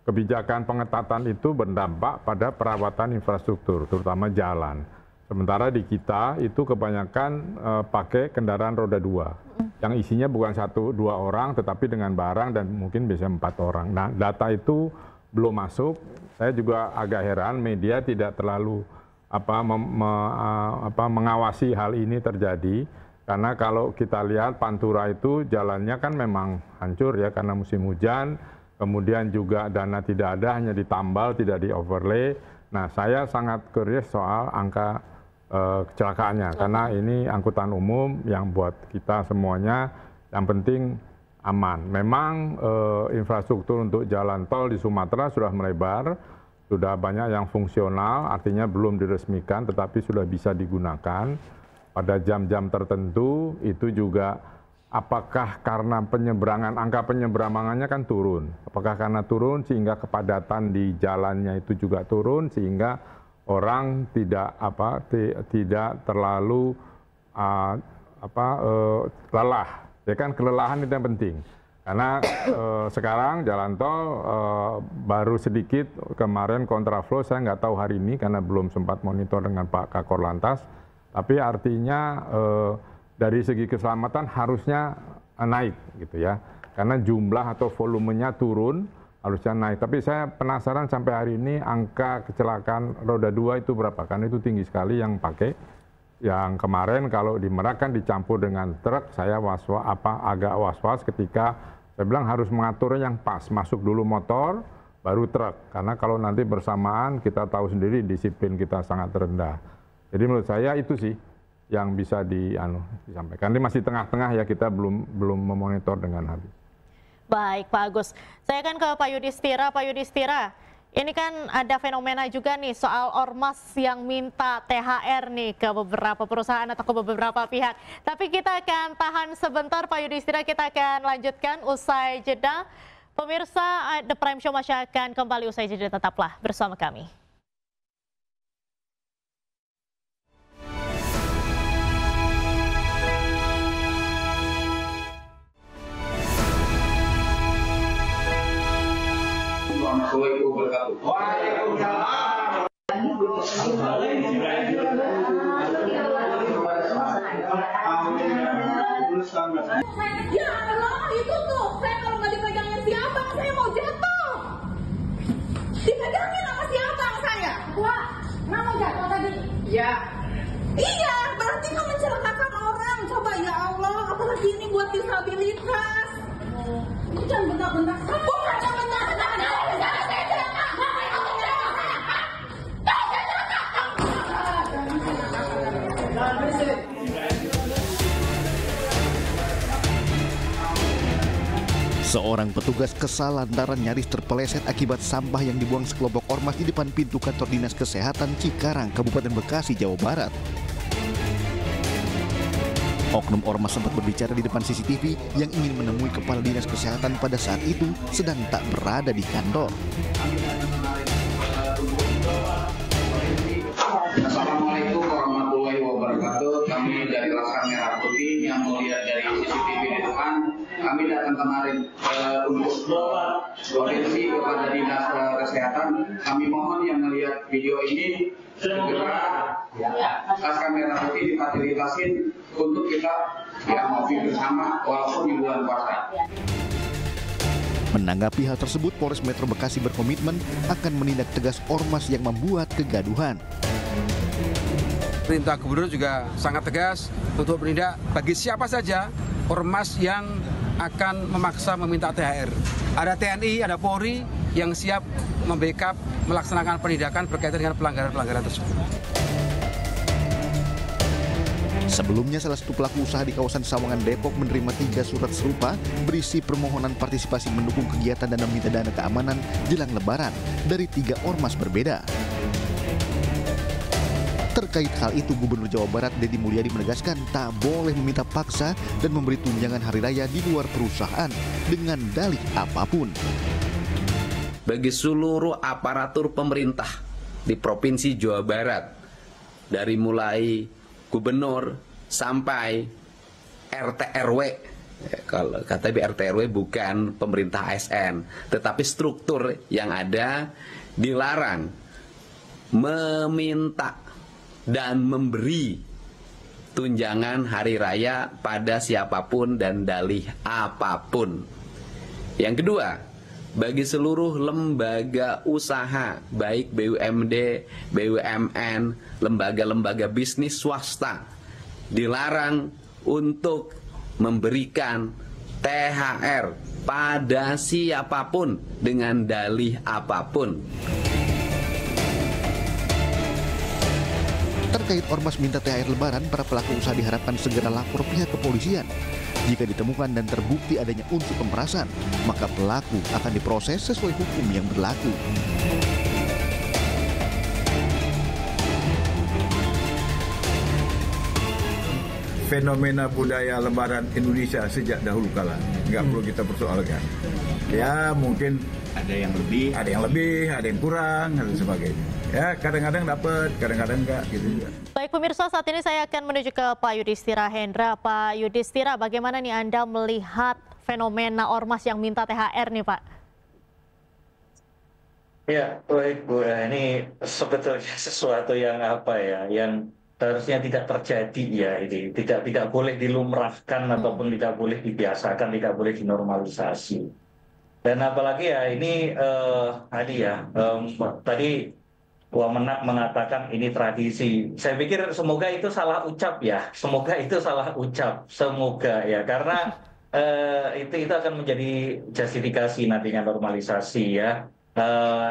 Speaker 9: kebijakan pengetatan itu berdampak pada perawatan infrastruktur, terutama jalan. Sementara di kita itu kebanyakan pakai kendaraan roda 2, yang isinya bukan 1-2 orang, tetapi dengan barang dan mungkin bisa 4 orang. Nah, data itu belum masuk. Saya juga agak heran media tidak terlalu mengawasi hal ini terjadi. Karena kalau kita lihat Pantura itu jalannya kan memang hancur ya karena musim hujan. Kemudian juga dana tidak ada, hanya ditambal, tidak di overlay. Nah, saya sangat curious soal angka kecelakaannya, karena ini angkutan umum yang buat kita semuanya yang penting aman. Memang infrastruktur untuk jalan tol di Sumatera sudah melebar, sudah banyak yang fungsional, artinya belum diresmikan, tetapi sudah bisa digunakan. Pada jam-jam tertentu itu juga apakah karena angka penyeberangannya kan turun. Apakah karena turun sehingga kepadatan di jalannya itu juga turun sehingga orang tidak terlalu lelah. Ya kan, kelelahan itu yang penting. Karena sekarang jalan tol baru sedikit kemarin kontraflow, saya nggak tahu hari ini karena belum sempat monitor dengan Pak Kakor Lantas. Tapi artinya dari segi keselamatan harusnya naik gitu ya, karena jumlah atau volumenya turun harusnya naik. Tapi saya penasaran sampai hari ini angka kecelakaan roda 2 itu berapa, karena itu tinggi sekali yang pakai. Yang kemarin kalau di Merak kan dicampur dengan truk, saya agak was-was ketika saya bilang harus mengaturnya yang pas, masuk dulu motor baru truk, karena kalau nanti bersamaan kita tahu sendiri disiplin kita sangat rendah. Jadi menurut saya itu sih yang bisa disampaikan. Ini masih tengah-tengah ya, kita belum memonitor dengan habis.
Speaker 1: Baik, Pak Agus. Saya akan ke Pak Yudhistira. Pak Yudhistira, ini kan ada fenomena juga nih soal ormas yang minta THR nih ke beberapa perusahaan atau ke beberapa pihak. Tapi kita akan tahan sebentar, Pak Yudhistira. Kita akan lanjutkan usai jeda. Pemirsa, The Prime Show masih akan kembali usai jeda. Tetaplah bersama kami.
Speaker 4: Waalaikumsalam.
Speaker 12: Ya Allah, itu tuh, saya kalau nggak dipegangin siapa, saya mau jatuh. Dipegangin sama siapa saya? Wah, mau jatuh tadi? Ya. Iya, berarti kan mencelakakan orang. Coba ya Allah, apalagi ini buat disabilitas. Itu jangan bentak-bentak. Bukan yang bentak-bentak.
Speaker 7: Seorang petugas kesal lantaran nyaris terpeleset akibat sampah yang dibuang sekelompok ormas di depan pintu kantor Dinas Kesehatan Cikarang, Kabupaten Bekasi, Jawa Barat. Oknum ormas sempat berbicara di depan CCTV yang ingin menemui Kepala Dinas Kesehatan pada saat itu sedang tak berada di kantor.
Speaker 4: Assalamualaikum warahmatullahi wabarakatuh. Kami dari Laskar Merah Putih yang melihat dari CCTV di depan, kami kami datang kemarin untuk koordinasi kepada dinas kesehatan. Kami mohon yang melihat video ini segera tas kamera putih difasilitasin untuk kita ngopi bersama walaupun di bulan puasa.
Speaker 7: Menanggapi hal tersebut, Polres Metro Bekasi berkomitmen akan menindak tegas ormas yang membuat kegaduhan.
Speaker 13: Perintah Gubernur juga sangat tegas untuk menindak bagi siapa saja ormas yang akan memaksa meminta THR. Ada TNI, ada Polri yang siap membackup melaksanakan penindakan berkaitan dengan pelanggaran-pelanggaran tersebut.
Speaker 7: Sebelumnya, salah satu pelaku usaha di kawasan Sawangan, Depok menerima 3 surat serupa berisi permohonan partisipasi mendukung kegiatan dan meminta dana keamanan jelang Lebaran dari 3 ormas berbeda. Terkait hal itu, Gubernur Jawa Barat Deddy Mulyadi menegaskan tak boleh meminta paksa dan memberi tunjangan hari raya di luar perusahaan dengan dalih apapun.
Speaker 5: Bagi seluruh aparatur pemerintah di Provinsi Jawa Barat, dari mulai Gubernur sampai RT RW, kalau kata RT RW bukan pemerintah ASN, tetapi struktur yang ada dilarang meminta dan memberi tunjangan hari raya pada siapapun dan dalih apapun. Yang kedua, bagi seluruh lembaga usaha, baik BUMD, BUMN, lembaga-lembaga bisnis swasta, dilarang untuk memberikan THR pada siapapun dengan dalih apapun.
Speaker 7: Terkait ormas minta THR Lebaran, para pelaku usaha diharapkan segera lapor pihak kepolisian. Jika ditemukan dan terbukti adanya unsur pemerasan, maka pelaku akan diproses sesuai hukum yang berlaku.
Speaker 14: Fenomena budaya Lebaran Indonesia sejak dahulu kala, nggak perlu kita persoalkan. Ya mungkin ada yang lebih, ada yang kurang, dan sebagainya. Ya kadang-kadang dapat, kadang-kadang enggak gitu juga.
Speaker 1: Baik pemirsa, saat ini saya akan menuju ke Pak Yudhistira Hendra. Pak Yudhistira, bagaimana nih Anda melihat fenomena ormas yang minta THR nih Pak?
Speaker 10: Ya, baik Bu. Ini sebetulnya sesuatu yang yang harusnya tidak terjadi ya, ini tidak boleh dilumrahkan ataupun tidak boleh dibiasakan, tidak boleh dinormalisasi. Dan apalagi ya ini tadi Wamenak mengatakan ini tradisi. Saya pikir semoga itu salah ucap ya, semoga ya, karena itu akan menjadi justifikasi nantinya normalisasi ya.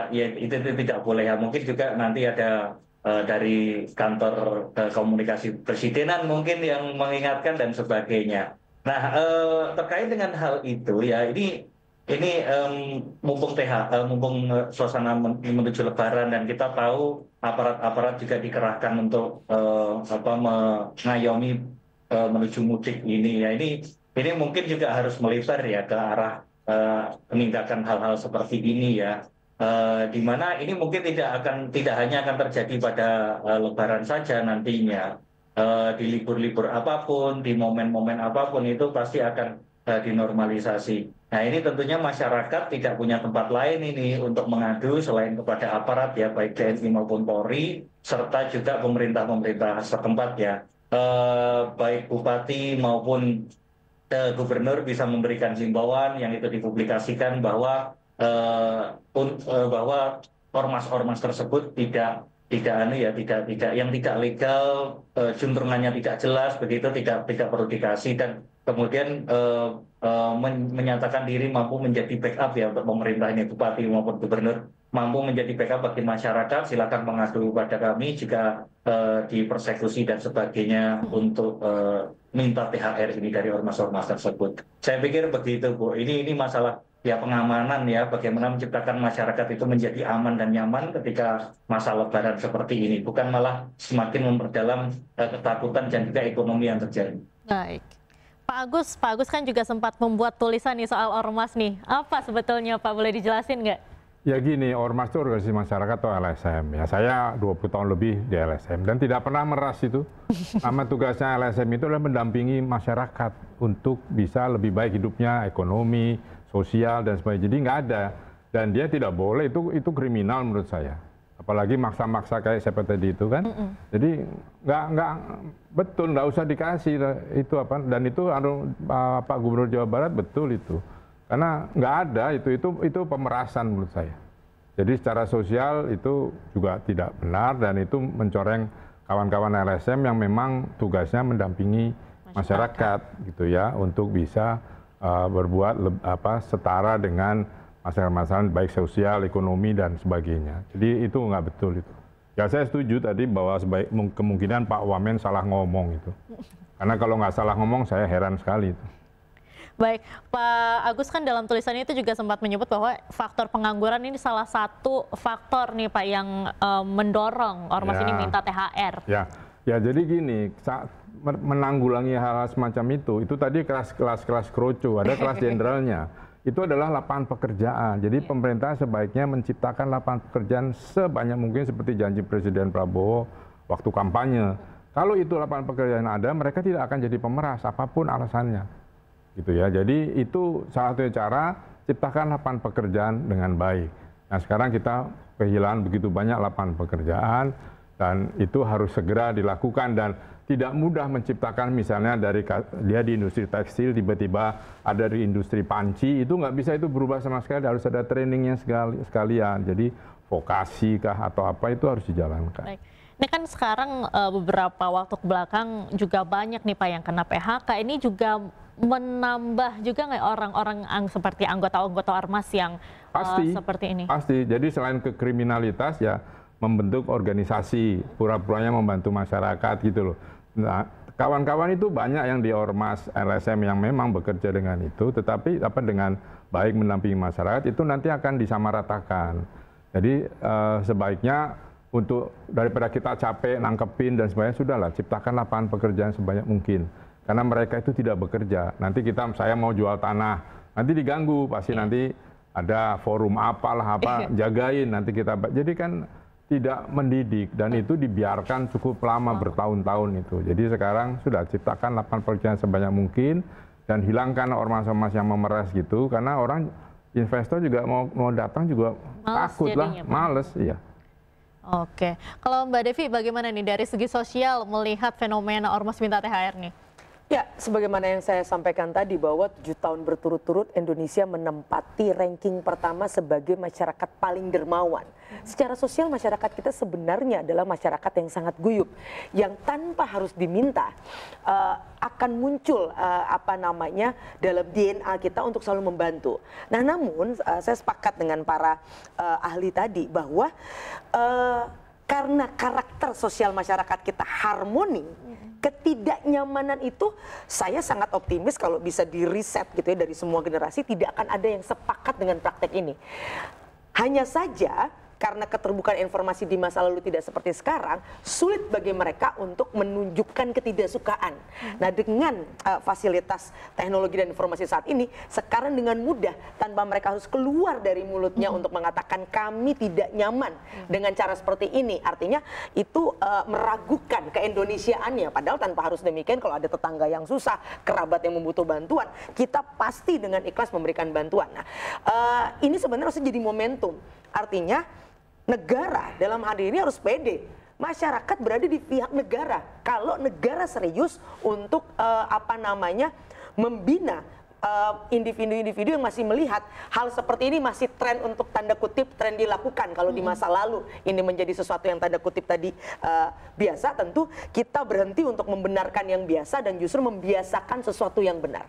Speaker 10: Ya itu tidak boleh ya. Mungkin juga nanti ada dari kantor komunikasi presidenan mungkin yang mengingatkan dan sebagainya. Nah terkait dengan hal itu ya ini mumpung suasana menuju Lebaran dan kita tahu aparat-aparat juga dikerahkan untuk mengayomi menuju mudik ini ya, ini mungkin juga harus melebar ya ke arah penindakan hal-hal seperti ini ya, di mana ini mungkin tidak hanya akan terjadi pada Lebaran saja nantinya, di libur-libur apapun, di momen-momen apapun itu pasti akan dinormalisasi. Nah ini tentunya masyarakat tidak punya tempat lain ini untuk mengadu selain kepada aparat ya, baik TNI maupun Polri, serta juga pemerintah-pemerintah setempat ya, baik bupati maupun gubernur bisa memberikan himbauan yang itu dipublikasikan bahwa ormas-ormas tersebut tidak yang tidak legal, juntrungannya tidak jelas begitu, tidak perlu dikasih, dan kemudian menyatakan diri mampu menjadi backup ya untuk pemerintah ini, bupati maupun gubernur mampu menjadi backup bagi masyarakat. Silakan mengadu pada kami jika dipersekusi dan sebagainya untuk minta THR ini dari ormas-ormas tersebut. Saya pikir begitu Bu. Ini masalah ya pengamanan ya, bagaimana menciptakan masyarakat itu menjadi aman dan nyaman ketika masa Lebaran seperti ini, bukan malah semakin memperdalam ketakutan dan juga ekonomi yang terjadi.
Speaker 1: Baik. Pak Agus kan juga sempat membuat tulisan nih soal ormas nih. Apa sebetulnya Pak, boleh dijelasin nggak?
Speaker 9: Ya gini, Ormas itu organisasi masyarakat atau LSM. Ya saya 20 tahun lebih di LSM dan tidak pernah meras itu. Nama tugasnya LSM itu adalah mendampingi masyarakat untuk bisa lebih baik hidupnya, ekonomi, sosial dan sebagainya. Jadi nggak ada dan dia tidak boleh, itu kriminal menurut saya. Apalagi maksa-maksa kayak seperti tadi itu kan. Jadi nggak betul, nggak usah dikasih itu apa. Dan itu Pak Gubernur Jawa Barat betul itu. Karena nggak ada itu pemerasan menurut saya. Jadi secara sosial itu juga tidak benar dan itu mencoreng kawan-kawan LSM yang memang tugasnya mendampingi masyarakat gitu ya untuk bisa berbuat setara dengan masalah-masalah baik sosial, ekonomi dan sebagainya. Jadi itu nggak betul itu. Ya saya setuju tadi bahwa kemungkinan Pak Wamen salah ngomong itu. Karena kalau nggak salah ngomong saya heran sekali itu.
Speaker 1: Baik, Pak Agus kan dalam tulisannya itu juga sempat menyebut bahwa faktor pengangguran ini salah satu faktor nih Pak yang mendorong ormas ini minta THR.
Speaker 9: Ya jadi gini, saat menanggulangi hal-hal semacam itu tadi kelas kroco, ada kelas jenderalnya. Itu adalah lapangan pekerjaan. Jadi pemerintah sebaiknya menciptakan lapangan pekerjaan sebanyak mungkin seperti janji Presiden Prabowo waktu kampanye. Kalau itu lapangan pekerjaan ada, mereka tidak akan jadi pemeras apapun alasannya. Gitu ya. Jadi itu salah satu cara ciptakan lapangan pekerjaan dengan baik. Nah sekarang kita kehilangan begitu banyak lapangan pekerjaan dan itu harus segera dilakukan dan tidak mudah menciptakan misalnya dari dia di industri tekstil tiba-tiba ada di industri panci itu nggak bisa itu berubah sama sekali, harus ada trainingnya sekalian. Jadi vokasi kah atau apa itu harus dijalankan.
Speaker 1: Baik. Ini kan sekarang beberapa waktu kebelakang juga banyak nih Pak yang kena PHK, ini juga menambah juga nggak orang-orang seperti anggota-anggota ormas yang seperti ini? Pasti.
Speaker 9: Jadi selain ke kriminalitas ya membentuk organisasi, pura-puranya membantu masyarakat gitu loh. Nah, kawan-kawan itu banyak yang di ormas LSM yang memang bekerja dengan itu, tetapi dengan baik mendampingi masyarakat itu nanti akan disamaratakan. Jadi sebaiknya untuk daripada kita capek nangkepin dan sebagainya, sudahlah ciptakan lapangan pekerjaan sebanyak mungkin. Karena mereka itu tidak bekerja. Nanti saya mau jual tanah, nanti diganggu, pasti nanti ada forum apalah jagain nanti kita. Jadi kan tidak mendidik dan itu dibiarkan cukup lama bertahun-tahun itu. Jadi sekarang sudah ciptakan lapangan pekerjaan sebanyak mungkin dan hilangkan ormas-ormas yang memeras gitu. Karena orang investor juga mau datang juga takut lah, males, iya.
Speaker 1: Oke, kalau Mbak Devi bagaimana nih dari segi sosial melihat fenomena ormas minta THR nih?
Speaker 11: Ya, sebagaimana yang saya sampaikan tadi bahwa 7 tahun berturut-turut Indonesia menempati ranking pertama sebagai masyarakat paling dermawan. Secara sosial masyarakat kita sebenarnya adalah masyarakat yang sangat guyup, yang tanpa harus diminta akan muncul dalam DNA kita untuk selalu membantu. Nah, namun saya sepakat dengan para ahli tadi bahwa karena karakter sosial masyarakat kita harmoni, ketidaknyamanan itu saya sangat optimis kalau bisa di reset gitu ya dari semua generasi, tidak akan ada yang sepakat dengan praktek ini. Hanya saja karena keterbukaan informasi di masa lalu tidak seperti sekarang, sulit bagi mereka untuk menunjukkan ketidaksukaan. Nah, dengan fasilitas teknologi dan informasi saat ini, sekarang dengan mudah tanpa mereka harus keluar dari mulutnya untuk mengatakan kami tidak nyaman dengan cara seperti ini. Artinya itu meragukan keindonesiaannya. Padahal tanpa harus demikian, kalau ada tetangga yang susah, kerabat yang membutuh bantuan, kita pasti dengan ikhlas memberikan bantuan. Nah, ini sebenarnya harus jadi momentum. Artinya negara dalam hal ini harus pede. Masyarakat berada di pihak negara. Kalau negara serius untuk membina individu-individu yang masih melihat hal seperti ini masih tren untuk tanda kutip tren dilakukan. Kalau di masa lalu ini menjadi sesuatu yang tanda kutip tadi biasa, tentu kita berhenti untuk membenarkan yang biasa dan justru membiasakan sesuatu yang benar.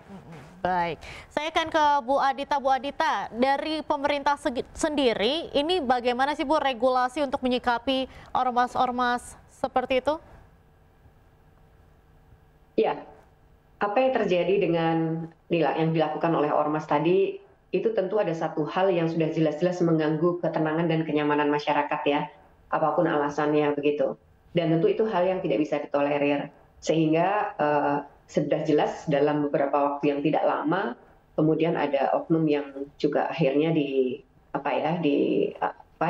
Speaker 1: Baik, saya akan ke Bu Adita. Bu Adita, dari pemerintah sendiri, ini bagaimana sih Bu regulasi untuk menyikapi ormas-ormas seperti itu?
Speaker 8: Ya, apa yang terjadi dengan yang dilakukan oleh ormas tadi, itu tentu ada satu hal yang sudah jelas-jelas mengganggu ketenangan dan kenyamanan masyarakat ya, apapun alasannya begitu. Dan tentu itu hal yang tidak bisa ditolerir, sehingga sudah jelas dalam beberapa waktu yang tidak lama, kemudian ada oknum yang juga akhirnya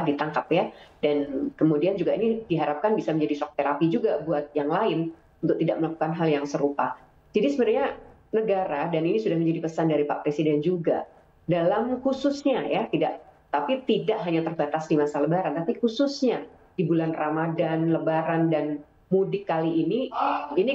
Speaker 8: ditangkap ya, dan kemudian juga ini diharapkan bisa menjadi shock terapi juga buat yang lain untuk tidak melakukan hal yang serupa. Jadi sebenarnya negara, dan ini sudah menjadi pesan dari Pak Presiden juga, dalam khususnya ya, tapi tidak hanya terbatas di masa Lebaran, tapi khususnya di bulan Ramadan, Lebaran, dan mudik kali ini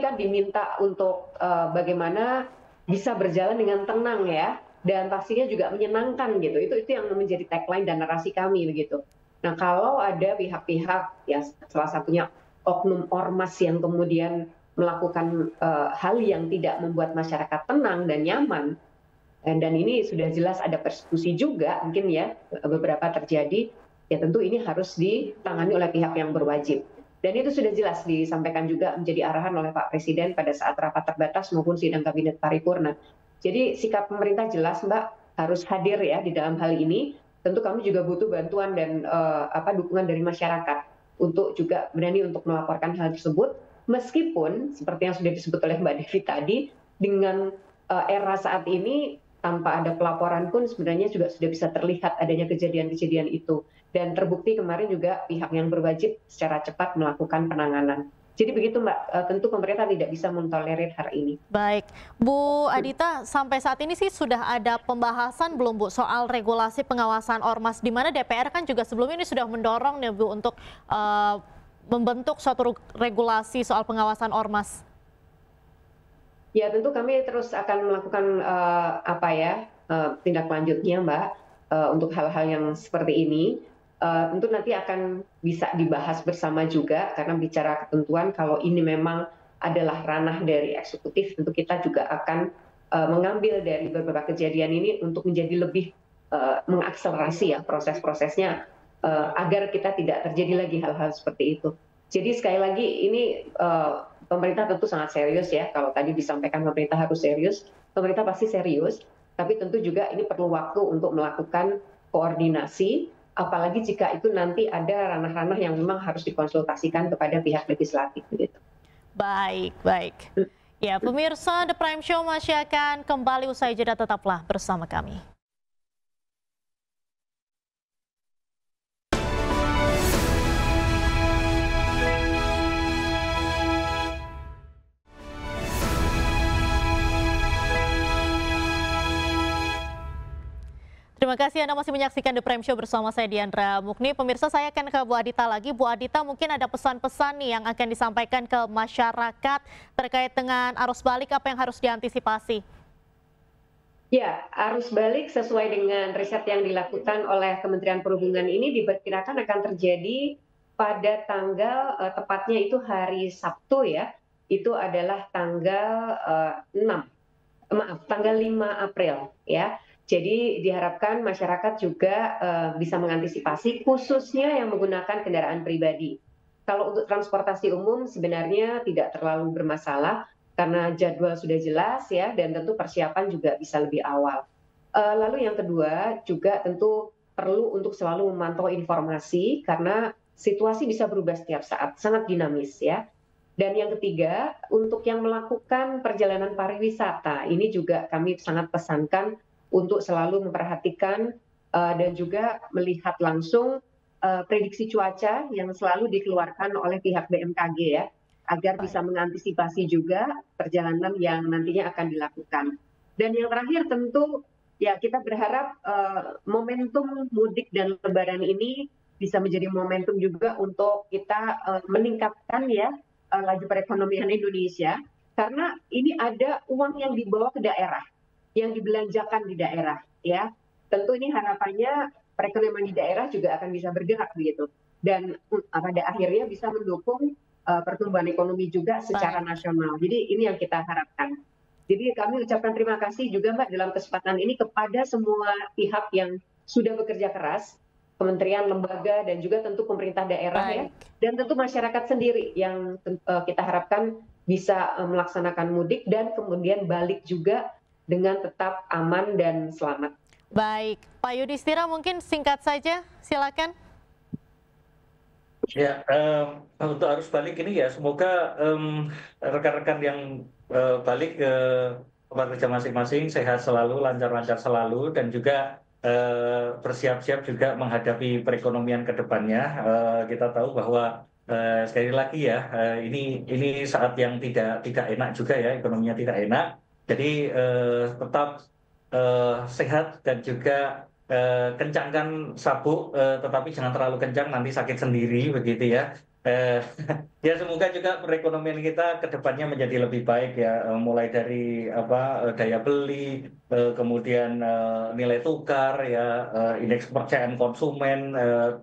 Speaker 8: kan diminta untuk bagaimana bisa berjalan dengan tenang ya, dan pastinya juga menyenangkan gitu. Itu yang menjadi tagline dan narasi kami begitu. Nah, kalau ada pihak-pihak ya, salah satunya oknum ormas yang kemudian melakukan hal yang tidak membuat masyarakat tenang dan nyaman, dan ini sudah jelas ada persekusi juga mungkin ya, beberapa terjadi, ya tentu ini harus ditangani oleh pihak yang berwajib. Dan itu sudah jelas disampaikan juga menjadi arahan oleh Pak Presiden pada saat rapat terbatas maupun sidang kabinet paripurna. Jadi sikap pemerintah jelas, Mbak, harus hadir ya di dalam hal ini. Tentu kami juga butuh bantuan dan dukungan dari masyarakat untuk juga berani untuk melaporkan hal tersebut. Meskipun seperti yang sudah disebut oleh Mbak Devi tadi, dengan era saat ini tanpa ada pelaporan pun sebenarnya juga sudah bisa terlihat adanya kejadian-kejadian itu. Dan terbukti kemarin juga pihak yang berwajib secara cepat melakukan penanganan. Jadi begitu Mbak, tentu pemerintah tidak bisa mentolerir hal ini.
Speaker 1: Baik, Bu Adita, sampai saat ini sih sudah ada pembahasan belum Bu soal regulasi pengawasan ormas, di mana DPR kan juga sebelum ini sudah mendorong ya Bu untuk membentuk suatu regulasi soal pengawasan ormas.
Speaker 8: Ya tentu kami terus akan melakukan tindak lanjutnya Mbak, untuk hal-hal yang seperti ini. Tentu nanti akan bisa dibahas bersama juga, karena bicara ketentuan kalau ini memang adalah ranah dari eksekutif, tentu kita juga akan mengambil dari beberapa kejadian ini untuk menjadi lebih mengakselerasi ya proses-prosesnya, agar kita tidak terjadi lagi hal-hal seperti itu. Jadi sekali lagi ini pemerintah tentu sangat serius ya, kalau tadi disampaikan pemerintah harus serius, pemerintah pasti serius, tapi tentu juga ini perlu waktu untuk melakukan koordinasi, apalagi jika itu nanti ada ranah-ranah yang memang harus dikonsultasikan kepada pihak legislatif begitu.
Speaker 1: Baik. Ya, pemirsa The Prime Show masih akan kembali usai jeda, tetaplah bersama kami. Terima kasih Anda masih menyaksikan The Prime Show bersama saya Diandra Mukni. Pemirsa, saya akan ke Bu Adita lagi. Bu Adita, mungkin ada pesan-pesan nih yang akan disampaikan ke masyarakat terkait dengan arus balik, apa yang harus diantisipasi?
Speaker 8: Ya, arus balik sesuai dengan riset yang dilakukan oleh Kementerian Perhubungan ini diperkirakan akan terjadi pada tanggal, tepatnya itu hari Sabtu ya, itu adalah tanggal 5 April ya. Jadi diharapkan masyarakat juga bisa mengantisipasi, khususnya yang menggunakan kendaraan pribadi. Kalau untuk transportasi umum sebenarnya tidak terlalu bermasalah karena jadwal sudah jelas ya, dan tentu persiapan juga bisa lebih awal. Lalu yang kedua juga tentu perlu untuk selalu memantau informasi karena situasi bisa berubah setiap saat, sangat dinamis ya. Dan yang ketiga, untuk yang melakukan perjalanan pariwisata, ini juga kami sangat pesankan untuk selalu memperhatikan dan juga melihat langsung prediksi cuaca yang selalu dikeluarkan oleh pihak BMKG ya, agar bisa mengantisipasi juga perjalanan yang nantinya akan dilakukan. Dan yang terakhir tentu ya kita berharap momentum mudik dan lebaran ini bisa menjadi momentum juga untuk kita meningkatkan ya laju perekonomian Indonesia, karena ini ada uang yang dibawa ke daerah, yang dibelanjakan di daerah ya. Tentu ini harapannya perekonomian di daerah juga akan bisa bergerak begitu, dan pada akhirnya bisa mendukung pertumbuhan ekonomi juga secara nasional. Jadi ini yang kita harapkan. Jadi kami ucapkan terima kasih juga Mbak dalam kesempatan ini kepada semua pihak yang sudah bekerja keras, kementerian, lembaga, dan juga tentu pemerintah daerah ya, dan tentu masyarakat sendiri yang kita harapkan bisa melaksanakan mudik dan kemudian balik juga dengan tetap aman dan selamat.
Speaker 1: Baik, Pak Yudhistira mungkin singkat saja, silakan.
Speaker 10: Ya, untuk arus balik ini ya semoga rekan-rekan yang balik ke tempat kerja masing-masing sehat selalu, lancar-lancar selalu, dan juga bersiap-siap juga menghadapi perekonomian ke depannya. Kita tahu bahwa sekali lagi ya, ini saat yang tidak enak juga ya, ekonominya tidak enak. Jadi tetap sehat dan juga kencangkan sabuk, tetapi jangan terlalu kencang nanti sakit sendiri begitu ya. Ya semoga juga perekonomian kita ke depannya menjadi lebih baik ya, mulai dari daya beli, kemudian nilai tukar ya, indeks kepercayaan konsumen,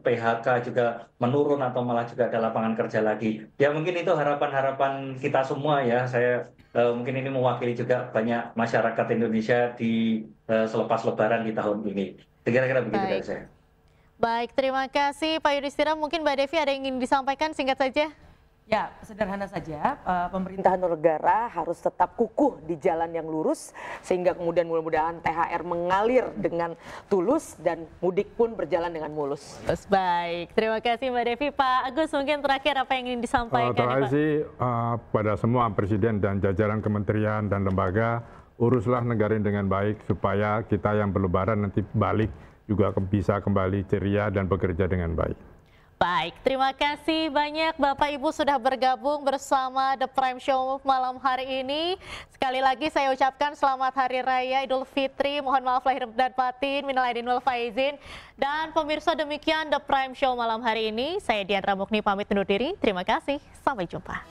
Speaker 10: PHK juga menurun atau malah juga ada lapangan kerja lagi. Ya mungkin itu harapan-harapan kita semua ya. Saya mungkin ini mewakili juga banyak masyarakat Indonesia di selepas Lebaran di tahun ini. Kira-kira begitu dari saya.
Speaker 1: Baik, terima kasih Pak Yudhistira. Mungkin Mbak Devi ada yang ingin disampaikan singkat saja?
Speaker 11: Ya, sederhana saja, pemerintahan negara harus tetap kukuh di jalan yang lurus, sehingga kemudian mudah-mudahan THR mengalir dengan tulus dan mudik pun berjalan dengan mulus.
Speaker 1: Baik, terima kasih Mbak Devi. Pak Agus, mungkin terakhir apa yang ingin disampaikan?
Speaker 9: Terakhir pada semua Presiden dan jajaran kementerian dan lembaga, uruslah negara ini dengan baik supaya kita yang berlebaran nanti balik juga bisa kembali ceria dan bekerja dengan baik.
Speaker 1: Baik, terima kasih banyak Bapak Ibu sudah bergabung bersama The Prime Show malam hari ini. Sekali lagi saya ucapkan selamat Hari Raya Idul Fitri, mohon maaf lahir dan batin, minal aidin wal faizin. Dan pemirsa, demikian The Prime Show malam hari ini. Saya Diandra Mukni pamit undur diri, terima kasih, sampai jumpa.